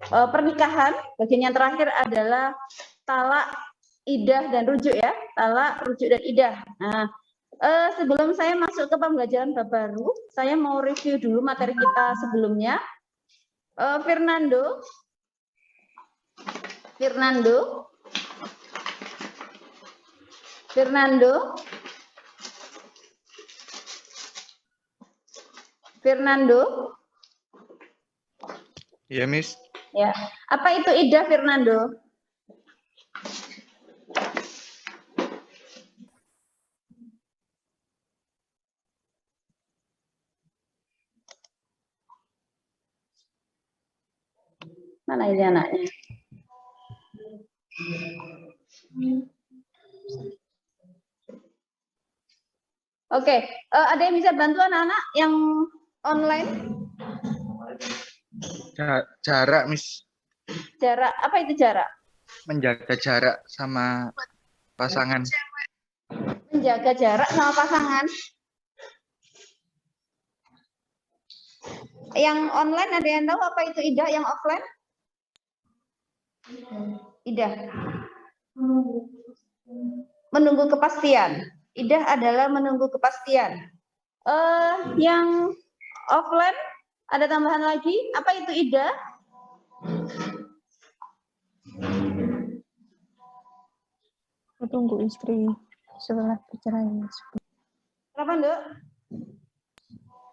pernikahan. Bagian yang terakhir adalah talak, idah, dan rujuk ya. Talak, rujuk, dan idah. Nah, sebelum saya masuk ke pembelajaran bab baru, saya mau review dulu materi kita sebelumnya. Fernando. Iya, Miss. Ya, apa itu idah, Fernando? Mana ini anaknya? Oke, ada yang bisa bantu anak-anak yang online? Jarak, Miss. Jarak, apa itu jarak? Menjaga jarak sama pasangan. Menjaga jarak sama pasangan. Yang online ada yang tahu apa itu idah, yang offline? Idah. Menunggu kepastian. Idah adalah menunggu kepastian. Yang offline ada tambahan lagi. Apa itu idah? Tunggu istri setelah bercerai. Kenapa, Nduk?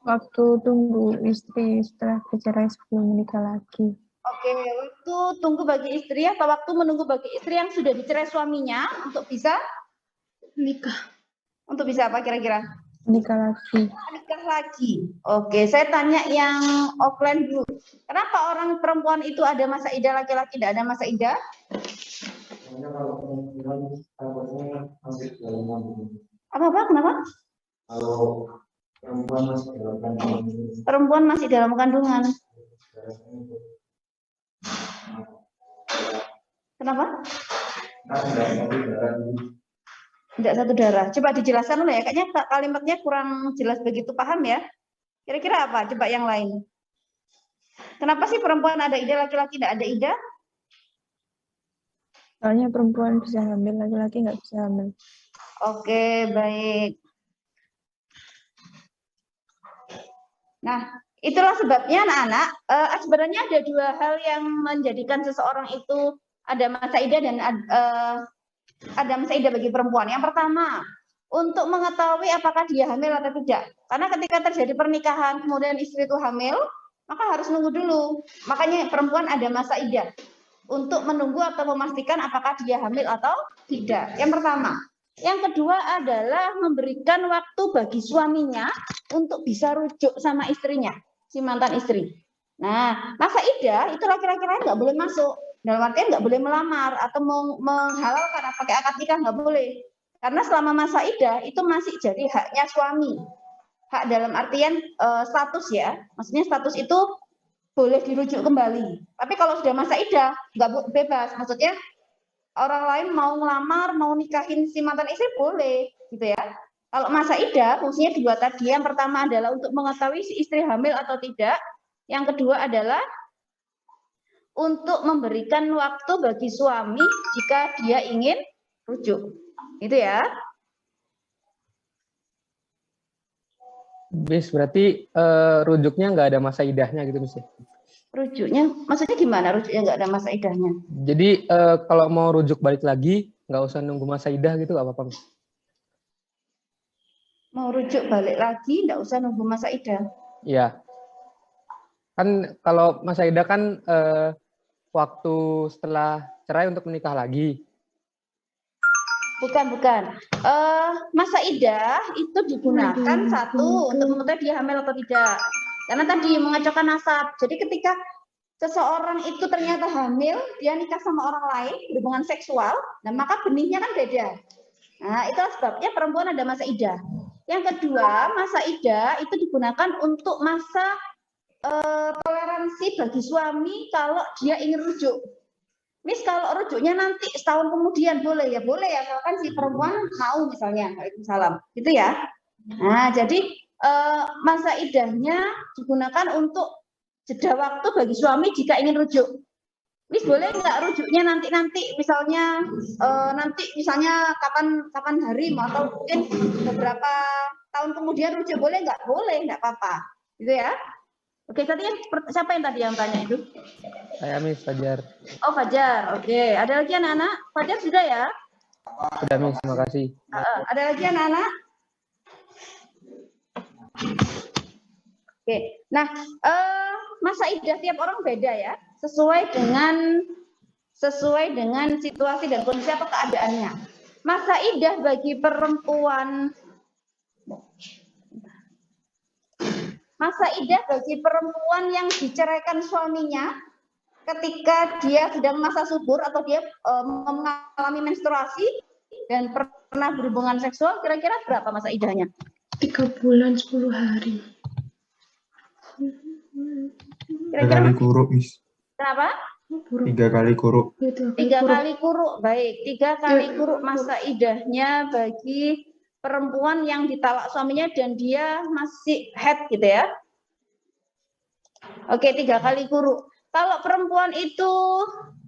Waktu tunggu istri setelah bercerai sebelum menikah lagi. Oke, waktu tunggu bagi istri atau waktu menunggu bagi istri yang sudah dicerai suaminya untuk bisa Menikah. Untuk bisa apa kira-kira? Menikah lagi. Menikah lagi. Oke, saya tanya yang offline dulu. Kenapa orang perempuan itu ada masa idah, laki-laki tidak ada masa idah? Apa? Kenapa? Kalau perempuan masih dalam kandungan. Kenapa? Tidak satu darah. Coba dijelaskan dulu ya. Kayaknya kalimatnya kurang jelas begitu paham ya. Kira-kira apa? Coba yang lain. Kenapa sih perempuan ada idah, laki-laki tidak ada idah? Soalnya perempuan bisa hamil, laki-laki nggak bisa hamil. Oke, baik. Nah, itulah sebabnya anak-anak, sebenarnya ada dua hal yang menjadikan seseorang itu ada masa idah dan ada masa idah bagi perempuan. Yang pertama, untuk mengetahui apakah dia hamil atau tidak. Karena ketika terjadi pernikahan, kemudian istri itu hamil, maka harus nunggu dulu. Makanya perempuan ada masa idah untuk menunggu atau memastikan apakah dia hamil atau tidak. Yang pertama. Yang kedua adalah memberikan waktu bagi suaminya untuk bisa rujuk sama istrinya, si mantan istri. Nah, masa idah itu laki-laki lain nggak boleh masuk. Dalam artian nggak boleh melamar atau menghalalkan pakai akad nikah, nggak boleh. Karena selama masa idah itu masih jadi haknya suami. Hak dalam artian status ya. Maksudnya status itu boleh dirujuk kembali. Tapi kalau sudah masa idah, nggak bebas. Maksudnya orang lain mau ngelamar, mau nikahin si mantan istri boleh, gitu ya. Kalau masa idah, fungsinya dua tadi. Yang pertama adalah untuk mengetahui si istri hamil atau tidak. Yang kedua adalah untuk memberikan waktu bagi suami jika dia ingin rujuk. Itu ya. Bis, berarti rujuknya nggak ada masa idahnya gitu, Miss? Rujuknya, maksudnya gimana rujuknya nggak ada masa idahnya? Jadi kalau mau rujuk balik lagi, nggak usah nunggu masa idah gitu, nggak apa-apa, Miss? Mau rujuk balik lagi, nggak usah nunggu masa idah? Iya. Kan kalau masa idah kan waktu setelah cerai untuk menikah lagi. Bukan. Masa idah itu digunakan satu untuk mengetahui dia hamil atau tidak. Karena tadi mengacaukan nasab. Jadi ketika seseorang itu ternyata hamil, dia nikah sama orang lain, hubungan seksual, nah maka benihnya kan beda. Nah, itulah sebabnya perempuan ada masa idah. Yang kedua, masa idah itu digunakan untuk masa toleransi bagi suami kalau dia ingin rujuk. Miss, kalau rujuknya nanti setahun kemudian boleh ya? Boleh ya, kalau kan si perempuan mau misalnya. Waalaikumsalam. Gitu ya. Nah, jadi masa idahnya digunakan untuk jeda waktu bagi suami jika ingin rujuk. Miss boleh nggak rujuknya nanti misalnya kapan hari atau mungkin beberapa tahun kemudian rujuk boleh nggak? Boleh, nggak apa-apa, gitu ya. Oke, tadi siapa yang tadi yang tanya itu? Saya Miss Fajar. Oh Fajar, oke. Ada lagi anak-anak? Fajar sudah ya? Sudah Miss, terima kasih. Ada lagi anak-anak? Oke, nah masa idah tiap orang beda ya, sesuai dengan situasi dan kondisi atau keadaannya. Masa idah bagi perempuan yang diceraikan suaminya ketika dia sedang masa subur atau dia mengalami menstruasi dan pernah berhubungan seksual, kira-kira berapa masa idahnya? 3 bulan 10 hari. Kira-kira 3 kali kuruk, Miss. kenapa? 3 kali kuruk. 3 kali kuruk, baik. 3 kali kuruk masa idahnya bagi perempuan yang ditalak suaminya dan dia masih haid gitu ya. Oke, 3 kali kuruk. Kalau perempuan itu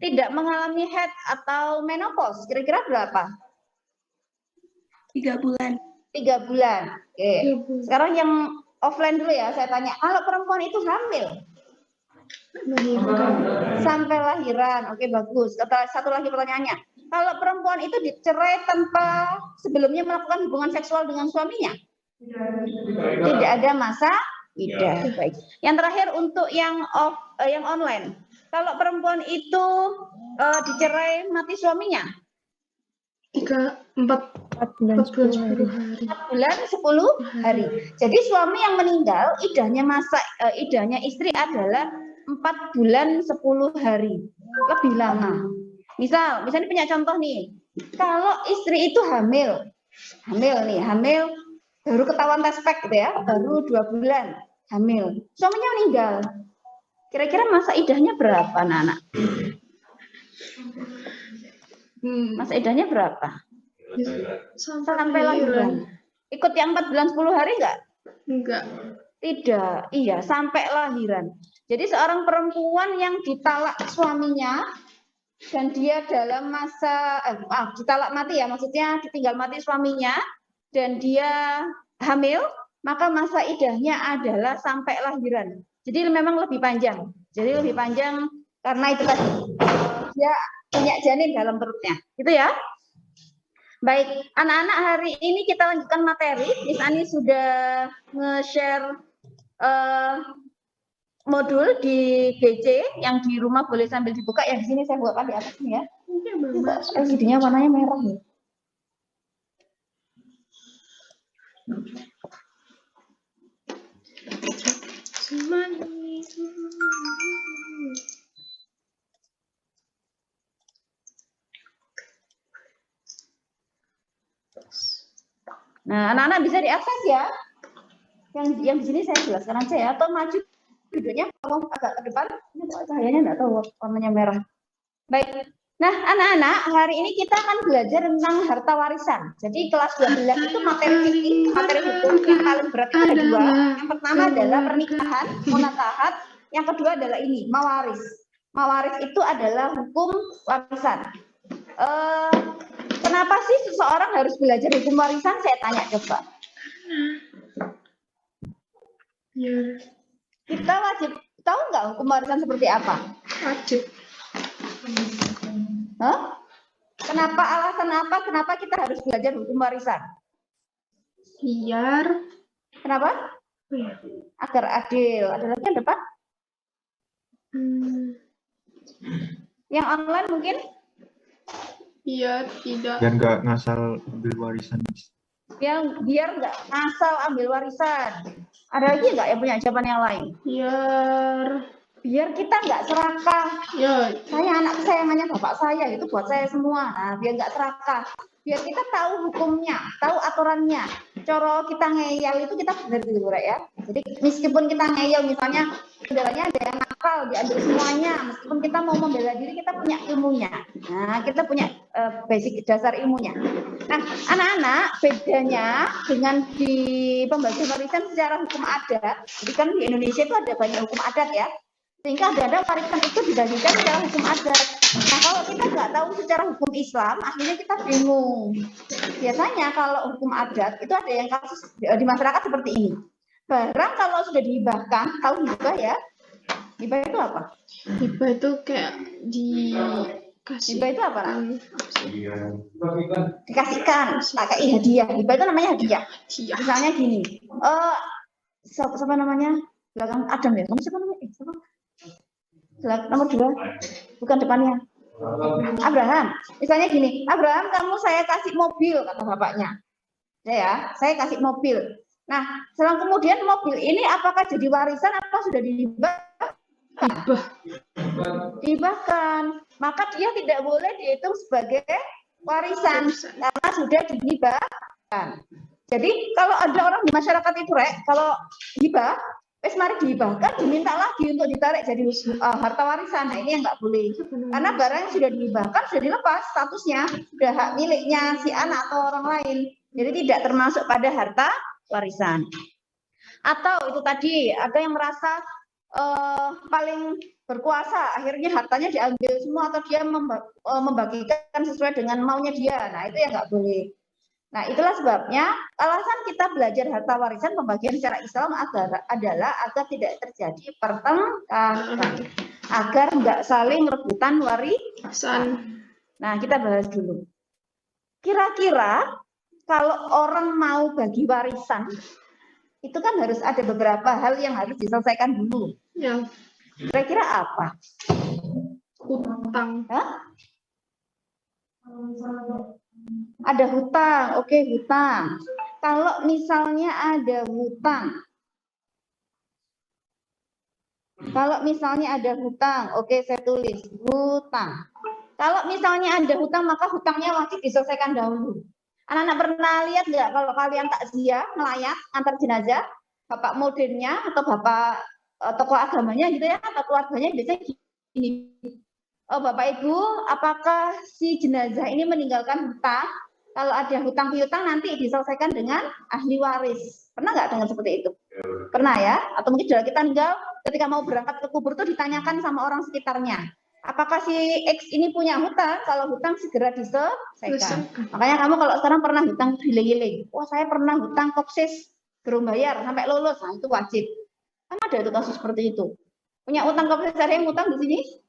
tidak mengalami haid atau menopause, kira-kira berapa? 3 bulan. 3 bulan. Oke. Sekarang yang offline dulu ya, saya tanya. Kalau perempuan itu hamil sampai lahiran, oke bagus. Satu lagi pertanyaannya. Kalau perempuan itu dicerai tanpa sebelumnya melakukan hubungan seksual dengan suaminya, tidak ada masa idah. Baik. Yang terakhir untuk yang online. Kalau perempuan itu dicerai mati suaminya, 4 bulan 10 hari. 4 bulan 10 hari. Jadi suami yang meninggal idahnya istri adalah 4 bulan 10 hari. Lebih lama. Misalnya punya contoh nih. Kalau istri itu hamil baru ketahuan tespek gitu ya, baru 2 bulan hamil. Suaminya meninggal. Kira-kira masa idahnya berapa, anak-anak? Masa idahnya berapa? Sampai lahiran. Ikut yang 4 bulan 10 hari enggak? Enggak. Tidak. Iya, sampai lahiran. Jadi seorang perempuan yang ditalak suaminya dan dia dalam masa ditalak mati ya, maksudnya ditinggal mati suaminya dan dia hamil, maka masa idahnya adalah sampai lahiran. Jadi memang lebih panjang. Karena itu tadi dia punya janin dalam perutnya, gitu ya. Baik, anak-anak hari ini kita lanjutkan materi. Miss Ani sudah nge-share modul di BC yang di rumah boleh sambil dibuka ya. Di sini saya bukakan di atas nih ya. LED-nya warnanya merah ya. Nah, anak-anak bisa diakses ya. Yang di sini saya jelaskan aja ya. Atau maju videonya kalau agak ke depan. Ini kok cahayanya nggak tahu warnanya merah. Baik. Nah, anak-anak, hari ini kita akan belajar tentang harta warisan. Jadi kelas 12 itu materi fikih, materi hukum yang paling berat itu ada 2. Yang pertama adalah pernikahan, munakahat. Yang kedua adalah ini, mawaris. Mawaris itu adalah hukum warisan. Kenapa sih seseorang harus belajar hukum warisan? Saya tanya coba. Kita wajib tahu nggak hukum warisan seperti apa? Wajib. Kenapa, alasan apa? Kenapa kita harus belajar hukum warisan? Biar. Kenapa? Agar adil. Ada lagi yang depan? Yang online mungkin? Biar tidak. Biar nggak ngasal ambil warisan, Miss. Biar nggak ngasal ambil warisan. Ada lagi nggak yang punya jawaban yang lain? Biar kita nggak serakah. Ya. Saya anak kesayangannya bapak saya, itu buat saya semua. Nah, biar nggak serakah. Biar kita tahu hukumnya, tahu aturannya. Coro kita ngeyel itu kita benar dulu ya. Jadi meskipun kita ngeyel misalnya kendalanya ada yang nakal diambil semuanya, meskipun kita mau membela diri kita punya ilmunya. Nah, kita punya basic dasar ilmunya. Nah, anak-anak bedanya dengan di pembagian warisan secara hukum adat. Jadi kan di Indonesia itu ada banyak hukum adat ya. Sehingga kadang warisan itu dibagikan secara hukum adat. Nah, kalau kita nggak tahu secara hukum Islam, akhirnya kita bingung. Biasanya kalau hukum adat itu ada yang kasus di masyarakat seperti ini. Barang kalau sudah dihibahkan, tahu hibah ya? Hibah itu apa? Hibah itu kayak dikasih. Hibah itu apa? Nak? Dikasihkan, pakai hadiah. Hibah itu namanya hadiah. Hadiah. Misalnya gini, siapa namanya? Belakang Adam ya? Kamu siapa namanya? Siapa? Nomor 2, bukan depannya. Abraham. Misalnya gini, Abraham, kamu saya kasih mobil, kata bapaknya. Ya, saya kasih mobil. Nah, selang kemudian mobil ini apakah jadi warisan atau sudah dihibahkan? Dihibahkan. Maka dia tidak boleh dihitung sebagai warisan karena sudah dihibahkan. Jadi kalau ada orang di masyarakat itu, kalau hibah, mari dihibahkan, diminta lagi untuk ditarik jadi harta warisan. Nah, ini yang nggak boleh. Karena barang yang sudah dihibahkan sudah dilepas statusnya, sudah hak miliknya si anak atau orang lain. Jadi tidak termasuk pada harta warisan. Atau itu tadi ada yang merasa paling berkuasa, akhirnya hartanya diambil semua atau dia membagikan sesuai dengan maunya dia. Nah, itu yang nggak boleh. Nah, itulah sebabnya alasan kita belajar harta warisan pembagian secara Islam adalah agar tidak terjadi pertengkaran, agar nggak saling rebutan warisan. Nah, kita bahas dulu. Kira-kira kalau orang mau bagi warisan, itu kan harus ada beberapa hal yang harus diselesaikan dulu. Ya. Kira-kira apa? Hutang. Hah? Ada hutang, oke, hutang. Kalau misalnya ada hutang, oke, saya tulis hutang. Kalau misalnya ada hutang, maka hutangnya wajib diselesaikan dahulu. Anak-anak pernah lihat nggak kalau kalian takziah melayat antar jenazah, bapak modernnya atau bapak tokoh agamanya gitu ya, atau keluarganya biasanya gini. Oh, Bapak Ibu, apakah si jenazah ini meninggalkan hutang? Kalau ada hutang piutang nanti diselesaikan dengan ahli waris. Pernah nggak dengar seperti itu? Pernah ya? Atau mungkin sudah kita tinggal ketika mau berangkat ke kubur itu ditanyakan sama orang sekitarnya. Apakah si X ini punya hutang? Kalau hutang segera diselesaikan. Makanya kamu kalau sekarang pernah hutang giling-giling. Wah, saya pernah hutang kopsis belum bayar sampai lulus. Nah, itu wajib. Kan ada itu kasus seperti itu. Punya utang kopsis, ada yang hutang di sini?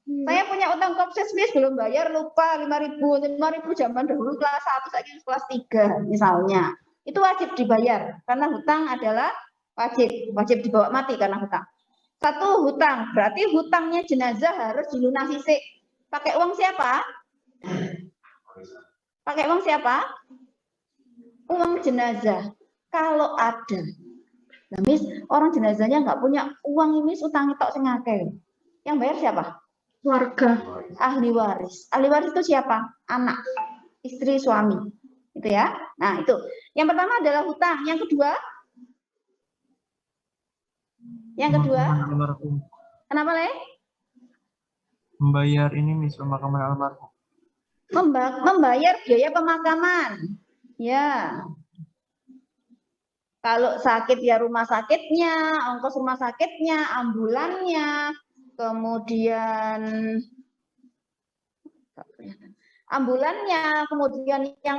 Saya punya utang kopsis belum bayar, lupa 5.000 zaman dahulu kelas 1, saya kelas 3 misalnya. Itu wajib dibayar karena hutang adalah wajib dibawa mati karena hutang. Satu, hutang, berarti hutangnya jenazah harus dilunasi sih. Pakai uang siapa? Pakai uang siapa? Uang jenazah. Kalau ada. Nah, Miss, orang jenazahnya nggak punya uang, Miss, utang tok sing akeh. Yang bayar siapa? Warga. Ahli waris. Ahli waris itu siapa? Anak, istri, suami. Itu ya. Nah, itu. Yang pertama adalah hutang. Yang kedua? Kenapa, Le? Membayar ini, Miss, pemakaman almarhum. Membayar biaya pemakaman. Ya. Kalau sakit ya rumah sakitnya, ongkos rumah sakitnya, ambulannya, kemudian yang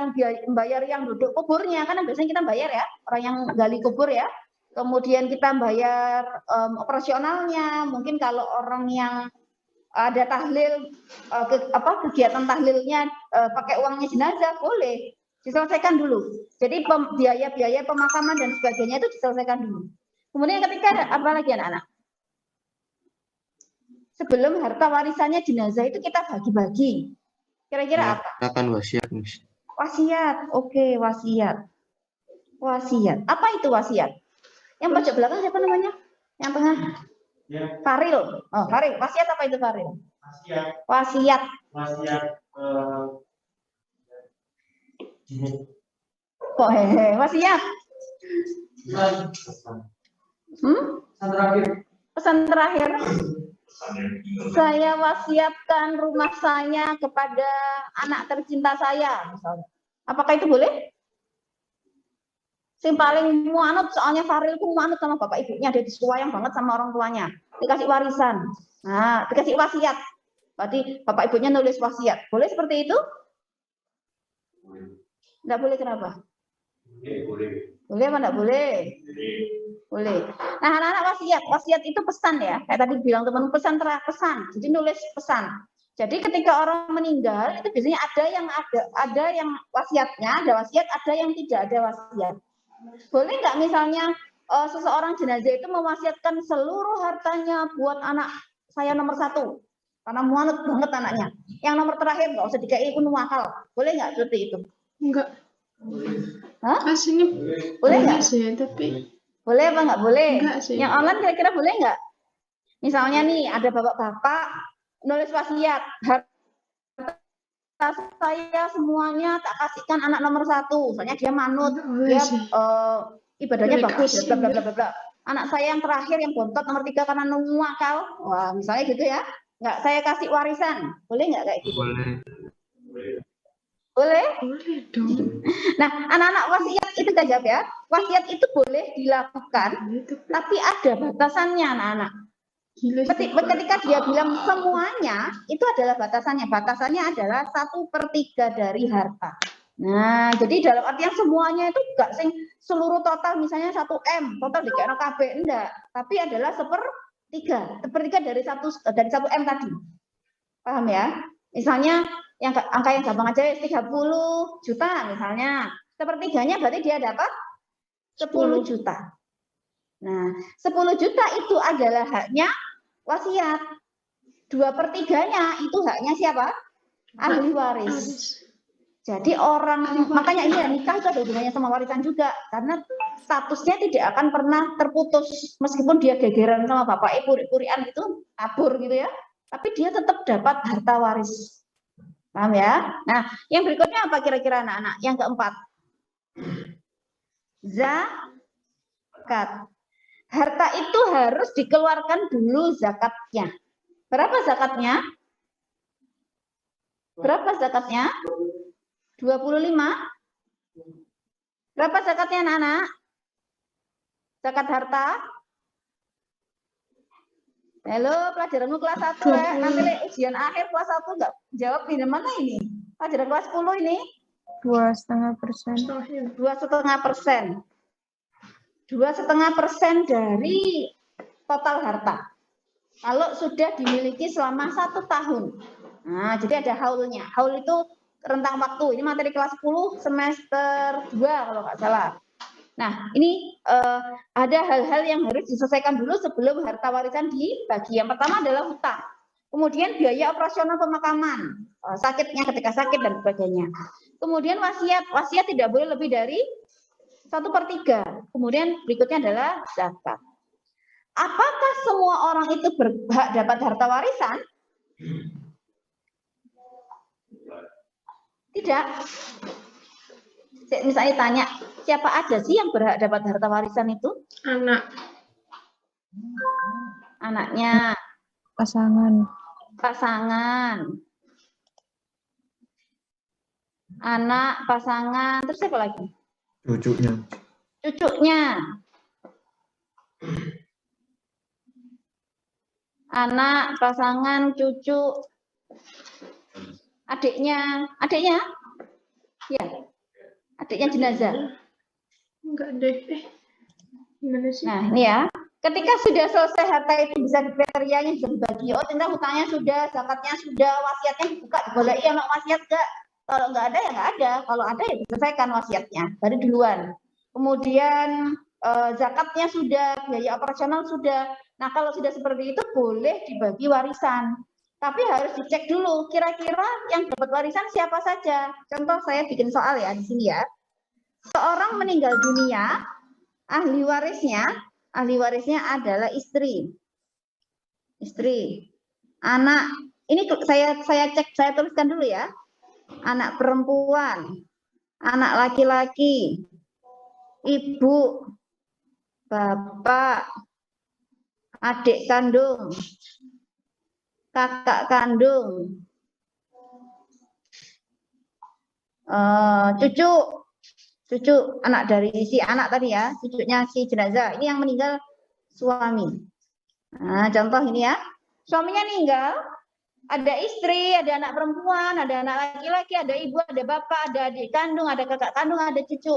bayar yang duduk kuburnya, kan biasanya kita bayar ya, orang yang gali kubur ya. Kemudian kita bayar operasionalnya, mungkin kalau orang yang ada tahlil, kegiatan tahlilnya pakai uangnya jenazah, boleh diselesaikan dulu. Jadi biaya-biaya pemakaman dan sebagainya itu diselesaikan dulu. Kemudian ketika apa lagi anak-anak? Sebelum harta warisannya jenazah itu kita bagi-bagi. Kira-kira apa? Akan wasiat, Miss. Wasiat, oke, wasiat. Wasiat. Apa itu wasiat? Yang pojok belakang siapa namanya? Yang tengah? Faril. Oh, Faril. Wasiat apa itu Faril? Wasiat. Kok hehe, wasiat? Pesan terakhir. Saya wasiatkan rumah saya kepada anak tercinta saya, misalnya. Apakah itu boleh? Yang paling muanut soalnya Faril itu muanut sama bapak ibunya, dia disuayang banget sama orang tuanya. dikasih warisan. Nah, dikasih wasiat. Berarti bapak ibunya nulis wasiat. Boleh seperti itu? Enggak boleh, kenapa? Boleh apa enggak boleh? Boleh. Nah, anak-anak wasiat. Wasiat itu pesan ya. Kayak tadi bilang teman pesan. Jadi nulis pesan. Jadi ketika orang meninggal itu biasanya ada yang wasiatnya, ada wasiat, ada yang tidak ada wasiat. Boleh nggak misalnya seseorang jenazah itu mewasiatkan seluruh hartanya buat anak saya nomor 1 karena muanut banget anaknya. Yang nomor terakhir nggak usah dikai pun wakal. Boleh nggak seperti itu? Enggak. Hah? Aslinya Boleh nggak? sih, tapi Boleh apa nggak boleh? enggak sih. Yang online kira-kira boleh nggak? Misalnya nih ada bapak-bapak nulis wasiat, harta saya semuanya tak kasihkan anak nomor 1. Soalnya dia manut, Enggak boleh dia sih. ibadahnya Boleh bagus, kasih, bla bla bla bla bla. Anak saya yang terakhir yang bontot nomor 3 karena nuwakal, wah misalnya gitu ya, nggak saya kasih warisan, boleh nggak kayak gitu? Boleh. Boleh? Boleh dong. Nah, anak-anak wasiat itu kita jawab ya, wasiat itu boleh dilakukan, Boleh, tapi tapi ada batasannya anak-anak. gila sih. Ketika dia bilang semuanya, itu adalah batasannya. Batasannya adalah 1/3 dari harta. Nah, jadi dalam artian semuanya itu enggak sing seluruh total misalnya 1 M, total dikira KB enggak, tapi adalah 1/3 dari 1 M tadi. Paham ya? Misalnya yang angka yang gampang aja 30 juta misalnya. 1/3-nya berarti dia dapat 10 juta. Nah, 10 juta itu adalah haknya wasiat. 2/3-nya itu haknya siapa? Ahli waris. Jadi makanya iya nikah itu ada hubungannya sama warisan juga, karena statusnya tidak akan pernah terputus meskipun dia gegeran sama bapak ibu puri-purian gitu, kabur gitu ya, tapi dia tetap dapat harta waris. Paham ya? Nah, yang berikutnya apa kira-kira anak-anak? Yang keempat, zakat. Harta itu harus dikeluarkan dulu zakatnya. Berapa zakatnya? Berapa zakatnya? 25. Berapa zakatnya anak-anak? Zakat harta? Halo, pelajaranmu kelas 1 ya. Nanti ujian akhir kelas 1 enggak jawab di mana ini? Pelajaran kelas 10 ini? 2,5%. 2,5%. 2,5% dari total harta. Kalau sudah dimiliki selama 1 tahun. Nah, jadi ada haulnya. Haul itu rentang waktu. Ini materi kelas 10 semester 2 kalau nggak salah. Nah, ini ada hal-hal yang harus diselesaikan dulu sebelum harta warisan dibagi. Yang pertama adalah hutang. Kemudian biaya operasional pemakaman, sakitnya ketika sakit dan sebagainya. Kemudian wasiat. Wasiat tidak boleh lebih dari 1/3. Kemudian berikutnya adalah zakat. Apakah semua orang itu berhak dapat harta warisan? Tidak. Misalnya tanya, siapa aja sih yang berhak dapat harta warisan itu? Anak. Anaknya. Pasangan. Anak, pasangan, terus siapa lagi? Cucunya. Anak, pasangan, cucu. Adiknya. Ya. Adiknya jenazah. Enggak deh. Gimana sih? Nah, ini ya. Ketika sudah selesai harta itu bisa kriterianya bisa dibagi. Oh, ternyata hutangnya sudah, zakatnya sudah, wasiatnya dibuka, boleh iya mau wasiat enggak? Kalau enggak ada ya enggak ada. Kalau ada ya diselesaikan wasiatnya dari duluan. Kemudian zakatnya sudah, biaya operasional sudah. Nah, kalau sudah seperti itu boleh dibagi warisan. Tapi harus dicek dulu kira-kira yang dapat warisan siapa saja. Contoh saya bikin soal ya di sini ya. Seorang meninggal dunia, ahli warisnya adalah istri. Anak, ini saya tuliskan dulu ya. Anak perempuan, anak laki-laki, ibu, bapak, adik kandung, kakak kandung, cucu anak dari si anak tadi ya, cucunya si jenazah. Ini yang meninggal suami. Nah, contoh ini ya. Suaminya meninggal, ada istri, ada anak perempuan, ada anak laki-laki, ada ibu, ada bapak, ada adik kandung, ada kakak kandung, ada cucu.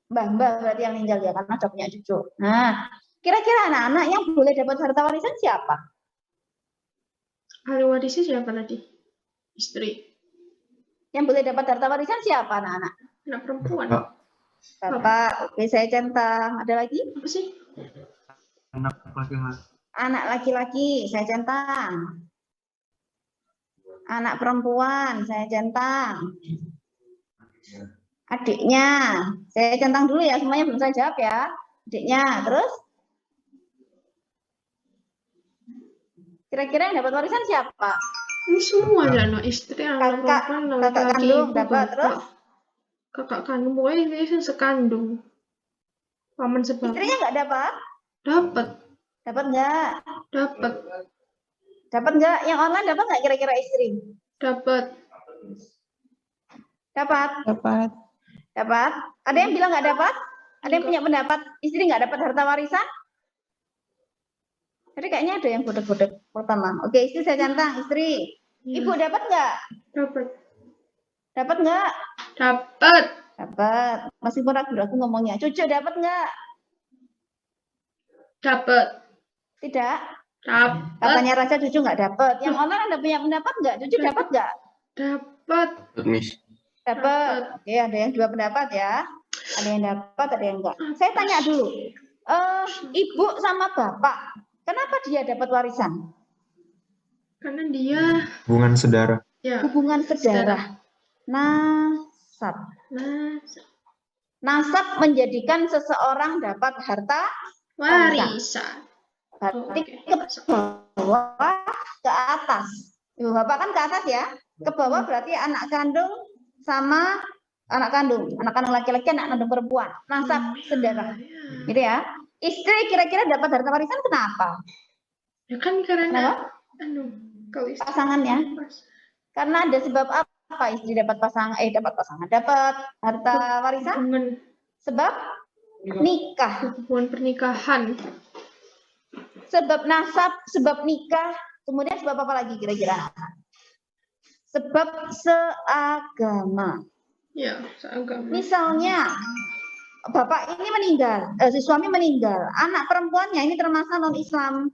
Mbah berarti yang meninggal ya, karena sudah punya cucu. Nah, kira-kira anak-anak yang boleh dapat harta warisan siapa? Ahli warisnya siapa tadi? Istri. Yang boleh dapat harta warisan siapa anak-anak? Anak perempuan. Bapak, oke saya centang. Ada lagi? Apa sih? Anak laki-laki. Anak laki-laki, saya centang. Anak perempuan, saya centang. Adiknya, saya centang dulu ya, semuanya belum saya jawab ya. Adiknya, terus? Kira-kira yang dapat warisan siapa? Ini semua ya, anak istri, anak Kakak, perempuan, anak kakak laki-laki, kandung ibu, dapat, bapak. terus? Kakak kandung, pokoknya ini kan sekandung. Paman sebapak. Istrinya nggak dapat? Dapat. Dapat nggak? Dapat. Dapat nggak? Yang online dapat nggak kira-kira istri? Dapat. Dapat? Dapat. Dapat? Ada yang bilang nggak dapat? Ada yang punya pendapat istri nggak dapat harta warisan? Jadi kayaknya ada yang bodek-bodek pertama. Oke, istri saya centang, istri. Iya. Ibu dapat nggak? Dapat. Dapat nggak? Dapat. Dapat. Meskipun ragu-ragu ngomongnya. Cucu dapat nggak? Dapat. Tidak. Dapat. Katanya Raja cucu nggak dapat. Yang online ada punya pendapat nggak? Cucu dapat nggak? Dapat. Miss. Dapat. Oke, ada yang dua pendapat ya. Ada yang dapat, ada yang enggak. Saya tanya dulu. Ibu sama bapak, kenapa dia dapat warisan? Karena dia Hubungan saudara. ya. Hubungan sedarah. Nasab. Nah, Nasab menjadikan seseorang dapat harta warisan. berarti Oke. ke bawah ke atas. Ibu bapak kan ke atas ya. Ke bawah berarti anak kandung sama anak kandung laki-laki, anak kandung perempuan. Nasab sedarah. Gitu ya. Istri kira-kira dapat harta warisan kenapa? Ya kan karena Kenapa? kalau istri Pasangannya. Karena ada sebab apa istri dapat dapat harta warisan? hubungan Sebab nikah. hubungan pernikahan. Sebab nasab, sebab nikah, kemudian sebab apa lagi kira-kira? Sebab seagama. Ya, seagama. Misalnya, bapak ini meninggal, si suami meninggal, anak perempuannya ini termasuk non-Islam,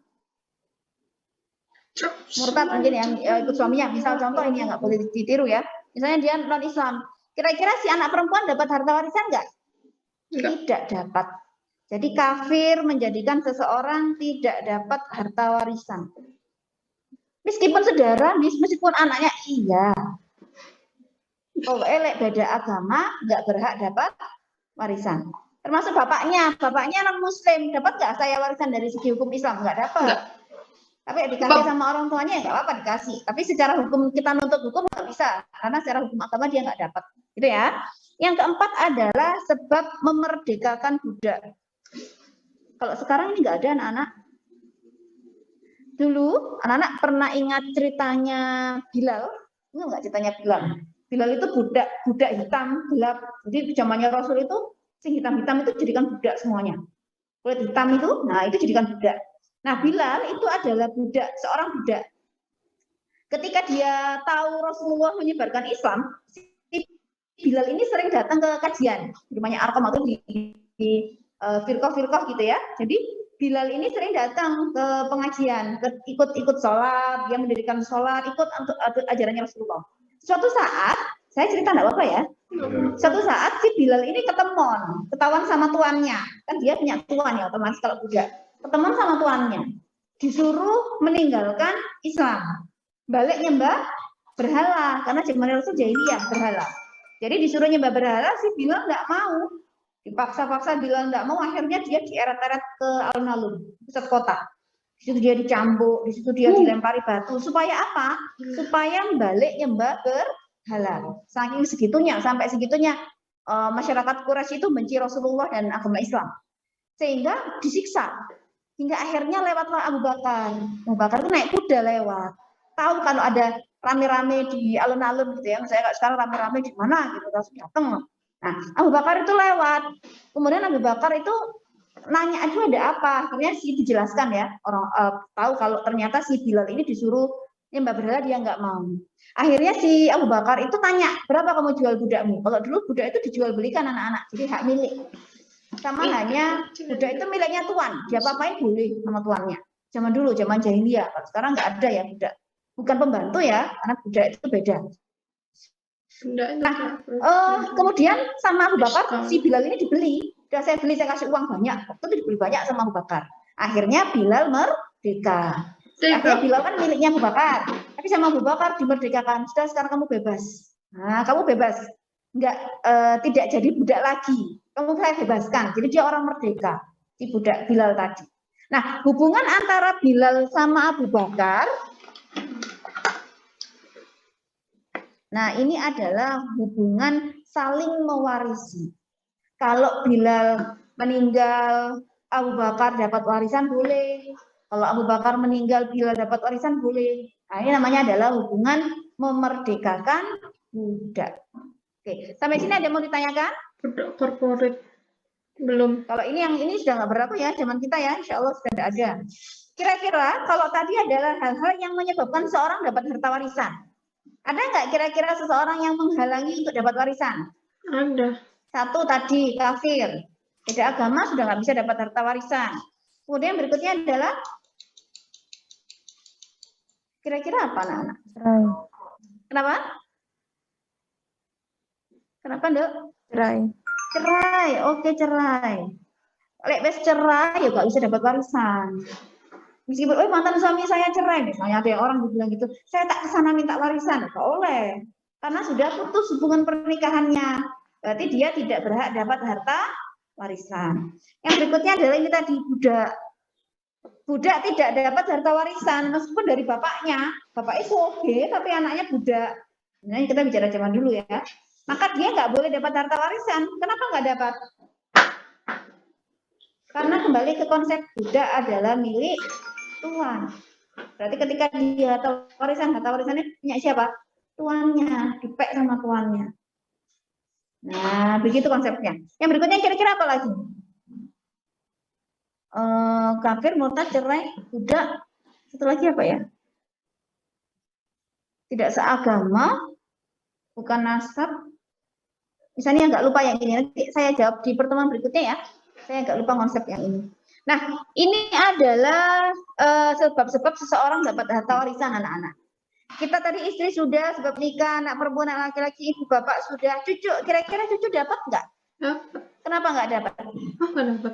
murtad mungkin yang ikut suaminya. Misal contoh ini yang nggak boleh ditiru ya. Misalnya dia non-Islam. Kira-kira si anak perempuan dapat harta warisan nggak? Enggak. Tidak dapat. Jadi kafir menjadikan seseorang tidak dapat harta warisan. Meskipun saudara, meskipun anaknya iya. Kalau elek beda agama, nggak berhak dapat warisan. Termasuk bapaknya non muslim, dapat nggak saya warisan dari segi hukum Islam? Nggak dapat. Enggak. Tapi ya dikasih sama orang tuanya nggak apa-apa dikasih. Tapi secara hukum kita nuntut hukum nggak bisa, karena secara hukum agama dia nggak dapat. Gitu ya. Yang keempat adalah sebab memerdekakan budak. Kalau sekarang ini nggak ada anak-anak. Dulu anak-anak pernah ingat ceritanya Bilal? Ingat nggak ceritanya Bilal? Bilal itu budak hitam gelap. Jadi zamannya Rasul itu sing hitam-hitam itu jadikan budak semuanya. Kulit hitam itu, nah itu jadikan budak. Nah Bilal itu adalah seorang budak. Ketika dia tahu Rasulullah menyebarkan Islam, Bilal ini sering datang ke kajian, rumahnya Arqam atau di firqah-firqah gitu ya. Jadi Bilal ini sering datang ke pengajian, ikut sholat, dia mendirikan sholat, ikut untuk ajarannya Rasulullah. Suatu saat, saya cerita enggak apa-apa ya. Suatu saat si Bilal ini ketahuan sama tuannya. Kan dia punya tuan ya, otomatis kalau budak. Ketemuan sama tuannya. Disuruh meninggalkan Islam. Balik nyembah berhala, karena zaman Rasul jahiliyah berhala. Jadi disuruh nyembah berhala, si Bilal enggak mau. Dipaksa-paksa Bilal enggak mau, akhirnya dia dieret-eret ke alun-alun, pusat kota. Di situ dia dicambuk, di situ dia dilempari batu. Supaya apa? Supaya balik nyembah berhala. Saking segitunya, sampai segitunya masyarakat Quraisy itu benci Rasulullah dan agama Islam. Sehingga disiksa. Hingga akhirnya lewatlah Abu Bakar. Abu Bakar itu naik kuda lewat. Tahu kalau ada rame-rame di alun-alun gitu ya. Saya nggak sekarang rame-rame di mana gitu, langsung datang. Nah, Abu Bakar itu lewat. Kemudian Abu Bakar itu nanya aduh ada apa, akhirnya si dijelaskan ya, orang tahu kalau ternyata si Bilal ini disuruh nyembah berhala, dia nggak mau. Akhirnya si Abu Bakar itu tanya, berapa kamu jual budakmu? Kalau dulu budak itu dijual belikan anak-anak, jadi hak milik. Sama hanya budak itu miliknya tuan, diapa-apain boleh sama tuannya. Zaman dulu, zaman jahiliyah. Sekarang nggak ada ya budak. Bukan pembantu ya, karena budak itu beda. Nah, kemudian sama Abu Bakar, si Bilal ini dibeli. Udah saya beli, saya kasih uang banyak. Waktu itu dibeli banyak sama Abu Bakar. Akhirnya Bilal merdeka. Akhirnya Bilal kan miliknya Abu Bakar. Tapi sama Abu Bakar dimerdekakan. Sudah, sekarang kamu bebas. Nah, kamu bebas. Tidak jadi budak lagi. Kamu saya bebaskan. Jadi dia orang merdeka. Si budak Bilal tadi. Nah, hubungan antara Bilal sama Abu Bakar, nah ini adalah hubungan saling mewarisi. Kalau Bilal meninggal, Abu Bakar dapat warisan boleh. Kalau Abu Bakar meninggal, Bilal dapat warisan boleh. Nah, ini namanya adalah hubungan memerdekakan budak. Oke, sampai sini ada yang mau ditanyakan? Budak korporat. Belum. Kalau ini yang ini sudah nggak berlaku ya, zaman kita ya, insya Allah sudah tidak ada. Kira-kira kalau tadi adalah hal-hal yang menyebabkan seorang dapat harta warisan. Ada nggak kira-kira seseorang yang menghalangi untuk dapat warisan? Ada. Satu tadi, kafir. Beda agama sudah nggak bisa dapat harta warisan. Kemudian berikutnya adalah, kira-kira apa anak-anak? Cerai. Kenapa? Kenapa, Dok? Cerai. Cerai, oke cerai. Lek wes cerai ya nggak bisa dapat warisan. Meskipun, mantan suami saya cerai, misalnya ada orang bilang gitu, saya tak kesana minta warisan, nggak oleh. Karena sudah putus hubungan pernikahannya. Berarti dia tidak berhak dapat harta warisan. Yang berikutnya adalah ini tadi, budak. Budak tidak dapat harta warisan, meskipun dari bapaknya. Bapaknya oke, tapi anaknya budak. Nah, ini kita bicara zaman dulu ya. Maka dia nggak boleh dapat harta warisan. Kenapa nggak dapat? Karena kembali ke konsep budak adalah milik tuan. Berarti ketika dia harta warisannya punya siapa? Tuannya, dipek sama tuannya. Nah, begitu konsepnya. Yang berikutnya kira-kira apa lagi? Kafir, murtad, cerai, budak. Satu lagi apa ya? Tidak seagama, bukan nasab. Misalnya nggak lupa yang ini. Nanti saya jawab di pertemuan berikutnya ya. Saya nggak lupa konsep yang ini. Nah, ini adalah sebab-sebab seseorang dapat harta warisan anak-anak. Kita tadi istri sudah, sebab nikah, anak perempuan, anak laki-laki, ibu bapak sudah, cucu. Kira-kira cucu dapat nggak? Dapat. Kenapa nggak dapat? Nggak dapat.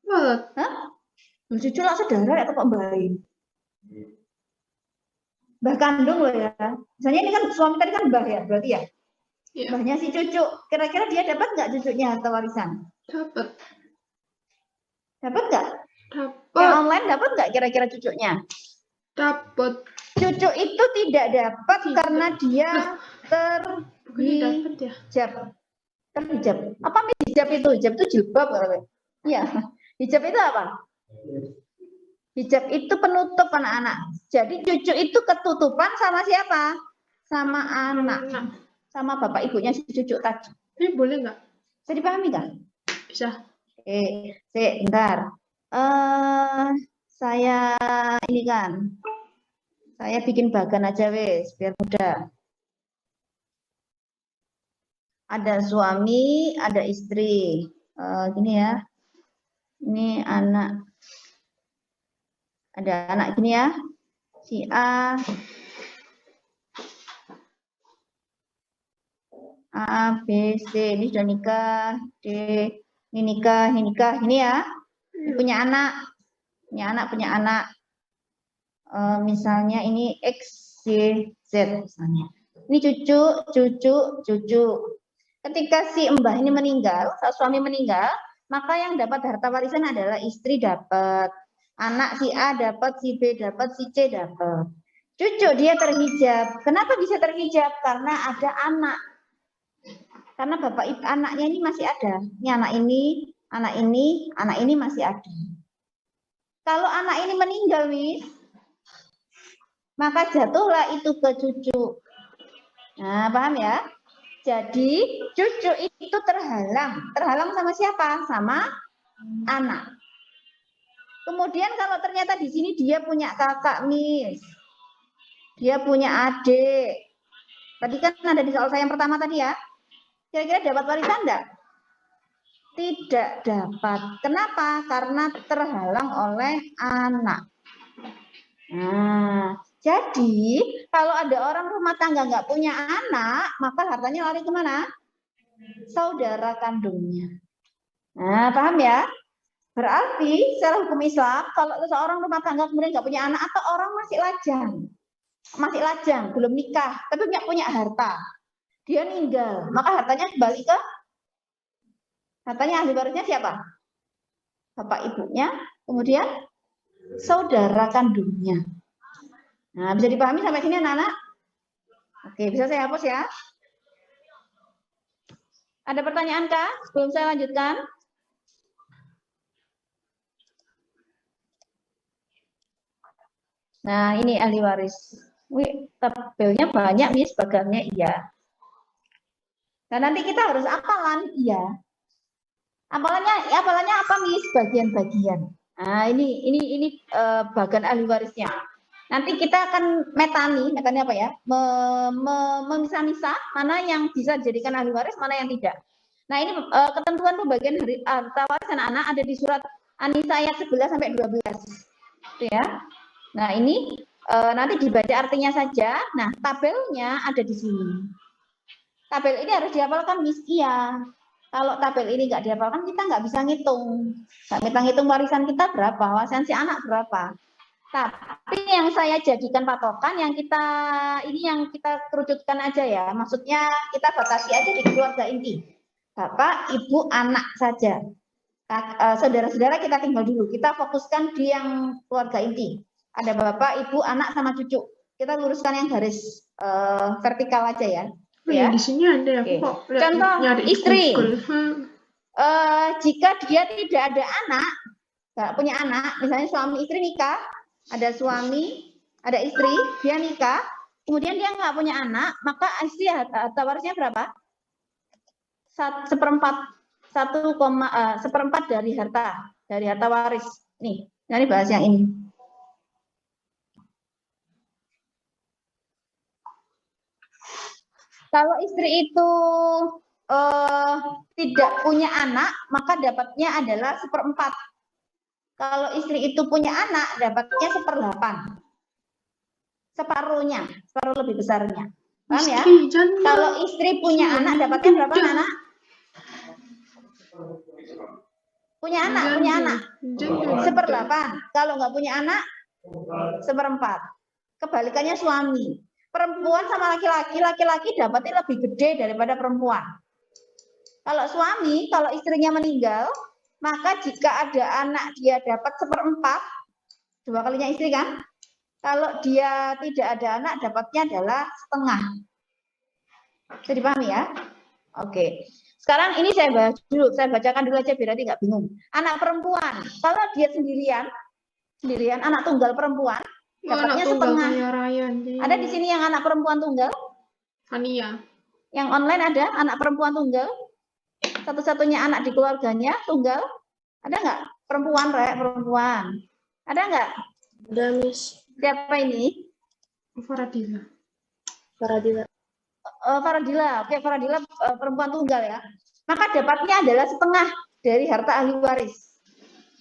Dapat. Hah? Cucu lah saudara atau kok bayi? Mbah kandung loh ya. Misalnya ini kan suami tadi kan mbah ya, berarti ya? Iya. Mbahnya si cucu. Kira-kira dia dapat nggak cucunya harta warisan? Dapat. Dapat nggak? Dapat. Yang online dapat nggak kira-kira cucunya? Dapat. Cucu itu tidak dapat karena dia Bukannya dapat ya? terhijab. Apa hijab itu? Hijab itu jilbab katanya. Iya. Hijab itu apa? Hijab itu penutup anak-anak. Jadi cucu itu ketutupan sama siapa? Sama anak. Sama bapak ibunya si cucu tadi. Ini boleh nggak? Bisa dipahami nggak? Bisa. Bentar. Saya ini kan. Saya bikin bagan aja wes, biar mudah. Ada suami, ada istri. Gini ya. Ini anak. Ada anak gini ya. Si A, B, C. Ini sudah nikah. D, ini nikah, ini ya. Ini punya anak. Punya anak. Misalnya ini X, Y, Z misalnya. Ini cucu. Ketika si mbah ini meninggal, saat suami meninggal, maka yang dapat harta warisan adalah istri dapat, anak si A dapat, si B dapat, si C dapat. Cucu dia terhijab. Kenapa bisa terhijab? Karena ada anak. Karena bapak anaknya ini masih ada. Ini anak ini masih ada. Kalau anak ini meninggal, Miss, maka jatuhlah itu ke cucu. Nah, paham ya? Jadi cucu itu terhalang sama siapa? Sama anak. Kemudian kalau ternyata di sini dia punya kakak, Miss. Dia punya adik. Tadi kan ada di soal saya yang pertama tadi ya. Kira-kira dapat warisan enggak? Tidak dapat. Kenapa? Karena terhalang oleh anak. Nah, jadi kalau ada orang rumah tangga nggak punya anak, maka hartanya lari kemana? Saudara kandungnya. Nah, paham ya? Berarti secara hukum Islam, kalau seseorang rumah tangga kemudian nggak punya anak atau orang masih lajang, belum nikah, tapi nggak punya harta, dia meninggal, maka hartanya kembali ke hartanya ahli warisnya siapa? Bapak ibunya, kemudian saudara kandungnya. Nah, bisa dipahami sampai sini anak-anak? Oke, bisa saya hapus ya? Ada pertanyaan kah sebelum saya lanjutkan? Nah, ini ahli waris. Wih, tabelnya banyak, Miss, bagannya iya. Nah, nanti kita harus hafalan, iya. Hafalannya apa, Miss? Bagian-bagian. Nah, ini bagan ahli warisnya. Nanti kita akan metani apa ya? Memisah-misah mana yang bisa dijadikan ahli waris, mana yang tidak. Nah, ini ketentuan pembagian harta warisan anak ada di surat An-Nisa ayat 11 sampai 12. Itu ya. Nah, ini nanti dibaca artinya saja. Nah, tabelnya ada di sini. Tabel ini harus dihafalkan, Miss. Iya. Kalau tabel ini nggak dihafalkan, kita nggak bisa ngitung. Nggak bisa ngitung warisan kita berapa, warisan si anak berapa. Tapi yang saya jadikan patokan, yang kita kerucutkan aja ya. Maksudnya kita batasi aja di keluarga inti. Bapak, ibu, anak saja. Saudara-saudara kita tinggal dulu. Kita fokuskan di yang keluarga inti. Ada bapak, ibu, anak, sama cucu. Kita luruskan yang garis vertikal aja ya. Oh ya, di sini ada ya. Oke. Kok Contoh nyari di istri. Google. Jika dia tidak ada anak, nggak punya anak, misalnya suami istri nikah, ada suami, ada istri, dia nikah, kemudian dia nggak punya anak, maka istri harta warisnya berapa? Seperempat dari harta waris. Nih, ini bahas yang ini. Kalau istri itu tidak punya anak, maka dapatnya adalah 1/4. Kalau istri itu punya anak, dapatnya 1/8. Separuhnya, separuh lebih besarnya. Paham ya? Kalau istri punya anak, dapatnya berapa anak? Punya anak. 1/8. Kalau nggak punya anak, 1/4. Kebalikannya suami. Perempuan sama laki-laki dapatnya lebih gede daripada perempuan. Kalau suami, kalau istrinya meninggal, maka jika ada anak dia dapat 1/4, 2 kalinya istri kan? Kalau dia tidak ada anak, dapatnya adalah setengah. Bisa dipahami ya? Oke. Sekarang ini saya bahas dulu, saya bacakan dulu aja biar nanti nggak bingung. Anak perempuan, kalau dia sendirian, anak tunggal perempuan, dapatnya setengah. Ada di sini yang anak perempuan tunggal? Fania. Yang online ada anak perempuan tunggal? Satu-satunya anak di keluarganya tunggal? Ada nggak? Perempuan. Ada nggak? Ada, Miss. Siapa ini? Faradila. Oke, Faradila perempuan tunggal ya. Maka dapatnya adalah setengah dari harta ahli waris.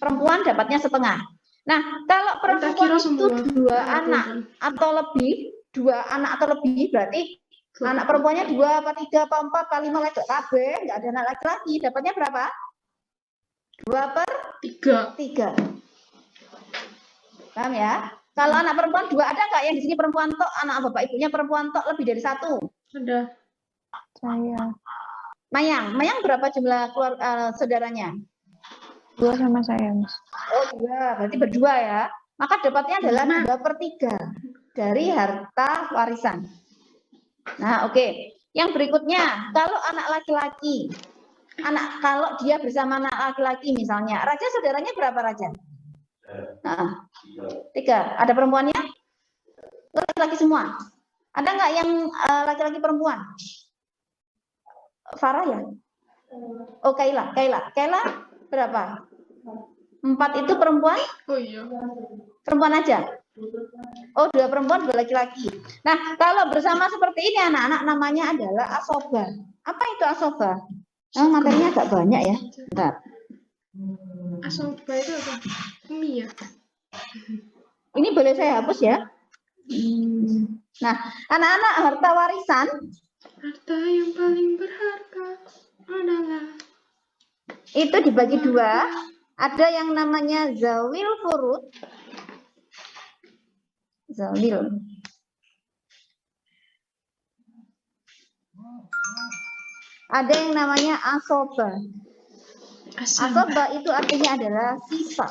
Perempuan dapatnya setengah. Nah, kalau perempuan itu 2 anak atau lebih, berarti anak perempuannya 2, apa 3, apa 4, apa 5, KB, nggak ada anak laki-laki, dapatnya berapa? 2/3. Paham ya? Kalau anak perempuan 2, ada nggak yang di sini perempuan tok, anak bapak ibunya perempuan tok lebih dari 1? Ada. Saya. Mayang berapa jumlah saudaranya? 2 sama saya, Mas. Oh, 2, berarti berdua ya. Maka dapatnya adalah 2/3 dari harta warisan. Nah, oke. Yang berikutnya, kalau anak laki-laki, kalau dia bersama anak laki-laki misalnya, Raja saudaranya berapa Raja? Nah, 3. Ada perempuannya? Laki-laki semua. Ada nggak yang laki-laki perempuan? Farah ya? Oh, Kaila berapa? 4 itu perempuan? Oh iya. Perempuan aja? Oh, 2 perempuan, 2 laki-laki. Nah, kalau bersama seperti ini anak-anak namanya adalah asoba. Apa itu asoba? Oh, materinya agak banyak ya. Bentar. Asoba itu apa? Mie ya? Ini boleh saya hapus ya? Nah, anak-anak harta warisan Harta yang paling berharga adalah itu dibagi 2. Ada yang namanya zawil furud. Zawil. Ada yang namanya asoba. Asoba itu artinya adalah sisa.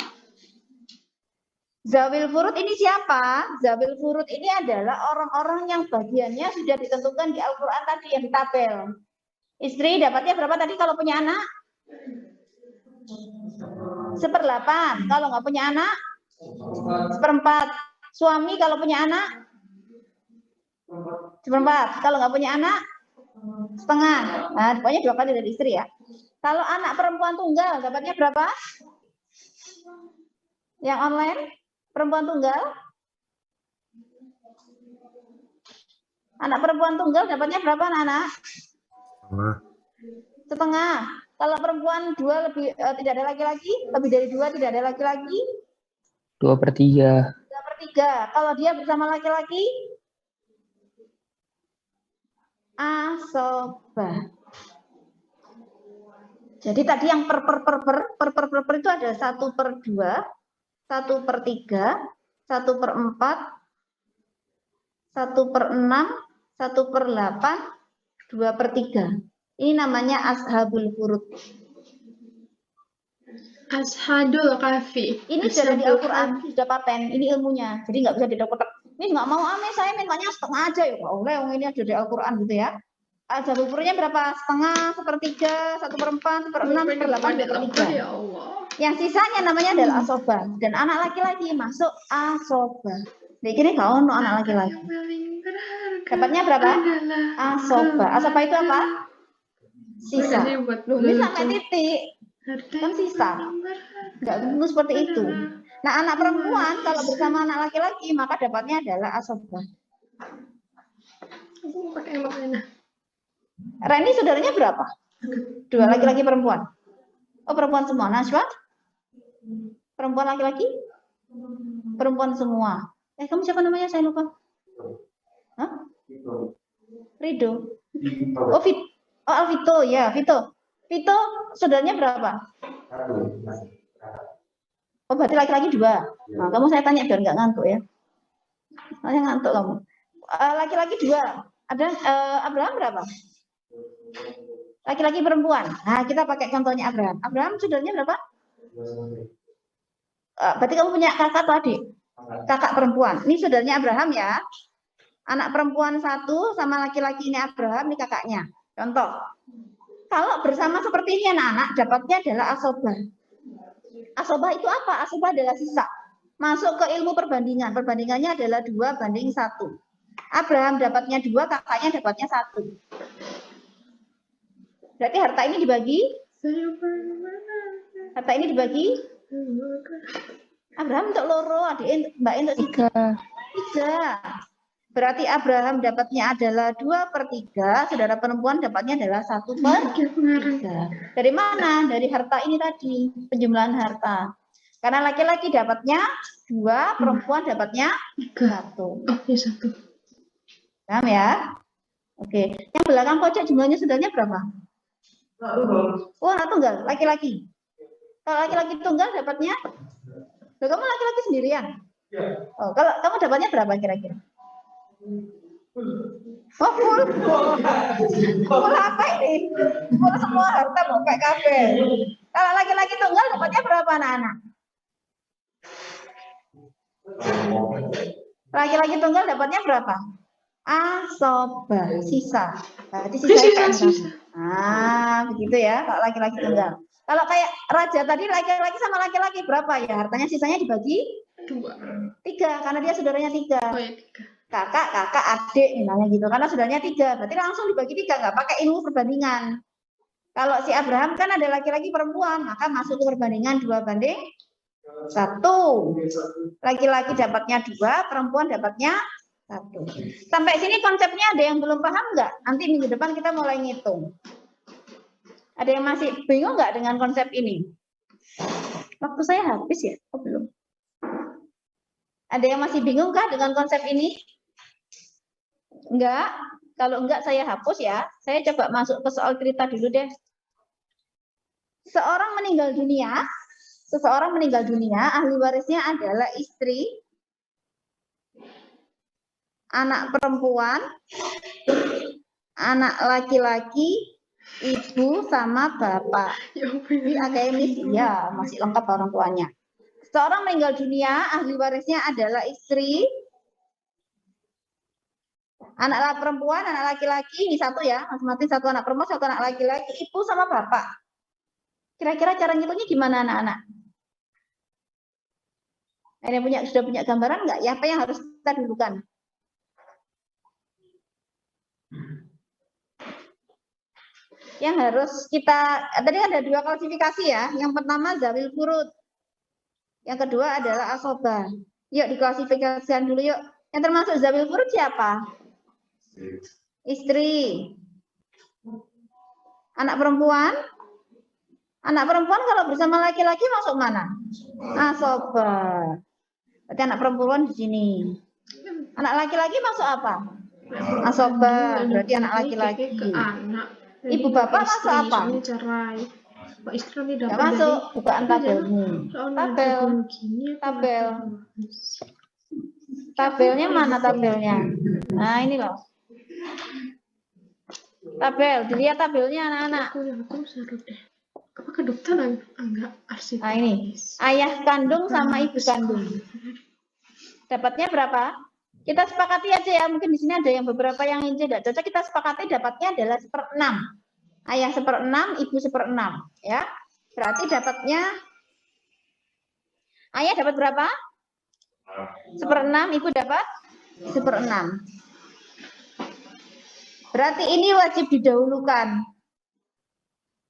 Zawil furud ini siapa? Zawil furud ini adalah orang-orang yang bagiannya sudah ditentukan di Al-Quran tadi yang di tabel. Istri dapatnya berapa tadi kalau punya anak? 1/8. Kalau nggak punya anak? 1/4. Suami kalau punya anak? 1/4. Kalau nggak punya anak? 1/2. Nah, pokoknya 2 kali dari istri ya. Kalau anak perempuan tunggal dapatnya berapa? Yang online? Perempuan tunggal? Anak perempuan tunggal dapatnya berapa anak-anak? 1/2. Kalau perempuan 2 lebih tidak ada laki-laki, lebih dari 2 tidak ada laki-laki, 2/3. 2/3. Kalau dia bersama laki-laki, asoba. Jadi tadi yang per itu ada 1/2, 1/3, 1/4, 1/6, 1/8, 2/3. Ini namanya ashabul furud. Ashadul kafi. Ini sudah di Al-Quran, sudah paten. Ini ilmunya, jadi nggak bisa didapat. Ini nggak mau ame, saya mintanya 1/2 aja ya. Oleh yang ini ada di Al-Quran gitu ya. Ashabul furudnya berapa? 1/2, 1/3, 1/4, 1/6, 1/8, 2/3. Ya Allah. Yang sisanya namanya adalah asoba. Dan anak laki-laki masuk asoba. Jadi kini kau no anak laki-laki. Yang paling berharga Dapatnya berapa? adalah Asoba. Asoba itu apa? Sisa. Makanya buat Loh, ini sampai lucu. titik. Harta Kan yang sisa. paling berharga Nggak tentu seperti itu. adalah Nah, anak perempuan kalau bersama anak laki-laki maka dapatnya adalah asoba. aku mau pakai yang mana? Reni saudaranya berapa? 2 laki-laki perempuan. Oh, perempuan semua. Najwa? Perempuan laki-laki? Perempuan semua. Kamu siapa namanya? Saya lupa. Hah? Rido. Oh, Alvito, ya, Vito. Vito, saudaranya berapa? Oh, berarti laki-laki 2. Nah, kamu saya tanya biar nggak ngantuk ya. Saya ngantuk kamu. Laki-laki 2. Ada Abraham berapa? Laki-laki perempuan. Nah, kita pakai contohnya Abraham. Abraham saudaranya berapa? Berarti kamu punya kakak atau adik? Kakak perempuan. Ini saudaranya Abraham ya. Anak perempuan 1 sama laki-laki ini Abraham, ini kakaknya. Contoh. Kalau bersama seperti ini anak-anak, dapatnya adalah asoba. Asoba itu apa? Asoba adalah sisa. Masuk ke ilmu perbandingan. Perbandingannya adalah 2/1. Abraham dapatnya 2, kakaknya dapatnya 1. Berarti harta ini dibagi? Harta ini dibagi? Abraham untuk loro, adik Mbak untuk 3. 3. Berarti Abraham dapatnya adalah 2/3, saudara perempuan dapatnya adalah 1/3. Dari mana? Dari harta ini tadi, penjumlahan harta. Karena laki-laki dapatnya 2, perempuan dapatnya 1. Oh, ya 1. Paham ya? Oke. Yang belakang pojok jumlahnya saudaranya berapa? Oh, anak tunggal, laki-laki. Kalau laki-laki tunggal dapatnya? Loh, kamu laki-laki sendirian? Oh, kalau kamu dapatnya berapa kira-kira? Oh, full. Full apa ini? Full semua harta mau kayak kafe. Kalau laki-laki tunggal dapatnya berapa anak-anak? Laki-laki tunggal dapatnya berapa? Asoba, sisa. Berarti sisa. Begitu ya kalau laki-laki tunggal. Kalau kayak raja tadi laki-laki sama laki-laki berapa ya? Hartanya sisanya dibagi 3 karena dia saudaranya 3. Oh ya 3. Kakak, adik misalnya gitu. Karena saudaranya 3, berarti langsung dibagi 3, nggak pakai ilmu perbandingan. Kalau si Abraham kan ada laki-laki perempuan, maka masuk ke perbandingan 2:1. Laki-laki dapatnya 2, perempuan dapatnya 1. Sampai sini konsepnya ada yang belum paham nggak? Nanti minggu depan kita mulai ngitung. Ada yang masih bingung nggak dengan konsep ini? Waktu saya habis ya? Oh, belum. Ada yang masih bingung kah dengan konsep ini? Enggak? Kalau enggak saya hapus ya. Saya coba masuk ke soal cerita dulu deh. Seseorang meninggal dunia, ahli warisnya adalah istri, anak perempuan, anak laki-laki, ibu sama bapak. Ya ampun. Ini akademis, ya masih lengkap orang tuanya. Seorang meninggal dunia, ahli warisnya adalah istri, anak perempuan, anak laki-laki, ini satu ya, masing-masing satu anak perempuan, satu anak laki-laki, ibu sama bapak. Kira-kira cara ngitungnya gimana anak-anak? Ada yang sudah punya gambaran nggak? Ya, apa yang harus kita dulukan? Yang harus kita, tadi ada 2 klasifikasi ya. Yang pertama zawil furud. Yang kedua adalah asobah. Yuk diklasifikasikan dulu yuk. Yang termasuk zawil furud siapa? Istri. Anak perempuan? Anak perempuan kalau bersama laki-laki masuk mana? Asobah. Berarti anak perempuan di sini. Anak laki-laki masuk apa? Asobah. Berarti anak laki-laki. Ke anak. Ibu bapak masuk apa? Soalnya cerai. Pak istri ini Nggak dapat masuk, bukaan tabelmu. tabel. Tabel. Tabelnya mana tabelnya? Nah ini loh. Tabel, dilihat tabelnya anak-anak. Aku seru deh. Apa kedokteran? Enggak, arsitek. Nah ini, ayah kandung sama ibu kandung. Dapatnya berapa? Kita sepakati aja ya, mungkin di sini ada yang beberapa yang tidak cocok, kita sepakati dapatnya adalah 1/6. Ayah 1/6, ibu 1/6, ya. Berarti dapatnya ayah dapat berapa? 1/6, ibu dapat 1/6. Berarti ini wajib didahulukan.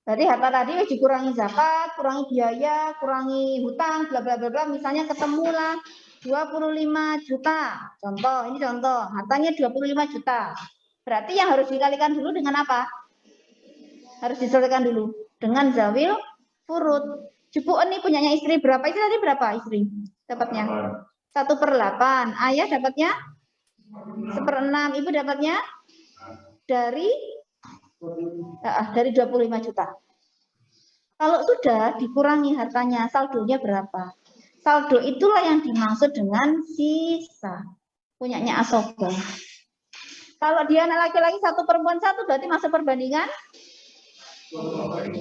Berarti harta tadi wajib dikurangi zakat, kurangi biaya, kurangi hutang, bla bla bla bla. Misalnya ketemulah 25 juta. Contoh, ini contoh, hartanya 25 juta. Berarti yang harus dikalikan dulu dengan apa? Harus diselesaikan dulu dengan zawil furud. Cukup ini punyanya istri berapa? Itu tadi berapa istri? Dapatnya 1/8. Ayah dapatnya 1/6. Ibu dapatnya dari 25 juta. Kalau sudah dikurangi hartanya, saldonya berapa? Saldo itulah yang dimaksud dengan sisa. Punyanya asobah. Kalau dia anak laki-laki 1 perempuan 1, berarti masuk perbandingan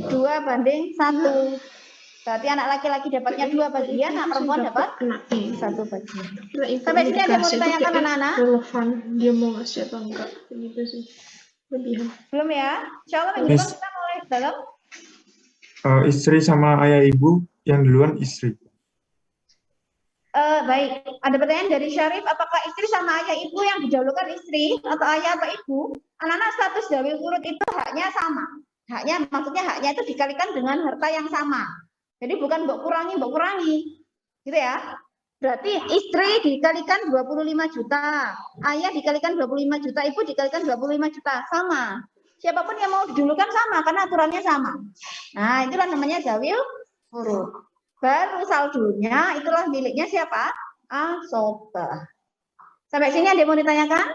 2:1. Berarti anak laki-laki dapatnya 2 bagian, anak perempuan dapat 1 bagian. Sampai sini ada yang mau ditanyakan anak-anak? Relevan, dia mau ngasih atau enggak? Begitu sih. Lebihan. Belum ya? Insya Allah minggu depan kita mulai dalam. Istri sama ayah ibu, yang duluan istri. Baik, ada pertanyaan dari Syarif, apakah istri sama ayah ibu yang didahulukan istri atau ayah atau ibu? Anak-anak status zawil furud itu haknya sama. Haknya, maksudnya haknya itu dikalikan dengan harta yang sama. Jadi bukan mbok kurangi, gitu ya. Berarti istri dikalikan 25 juta, ayah dikalikan 25 juta, ibu dikalikan 25 juta, sama. Siapapun yang mau didahulukan sama, karena aturannya sama. Nah, itulah namanya zawil furud. Baru saldonya itulah miliknya siapa? Asobah. Sampai sini ada yang mau ditanyakan?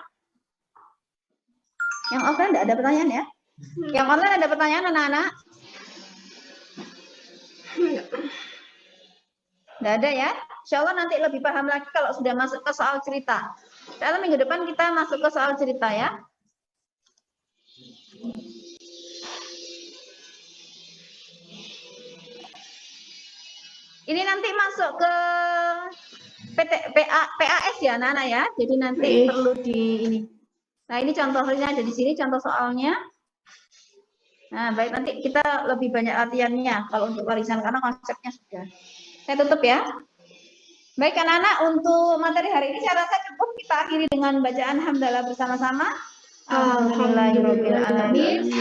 Yang offline tidak ada pertanyaan ya? Yang online ada pertanyaan anak-anak? Tidak ada ya? Insya Allah nanti lebih paham lagi kalau sudah masuk ke soal cerita. Insya Allah minggu depan kita masuk ke soal cerita ya. Ini nanti masuk ke PAS ya, Nana ya. Jadi nanti perlu di ini. Nah, ini contohnya ada di sini, contoh soalnya. Nah, baik, nanti kita lebih banyak latihannya kalau untuk warisan karena konsepnya sudah. Saya tutup ya. Baik, anak-anak, untuk materi hari ini saya rasa cukup. Kita akhiri dengan bacaan hamdalah bersama-sama. Alhamdulillahirabbil alamin.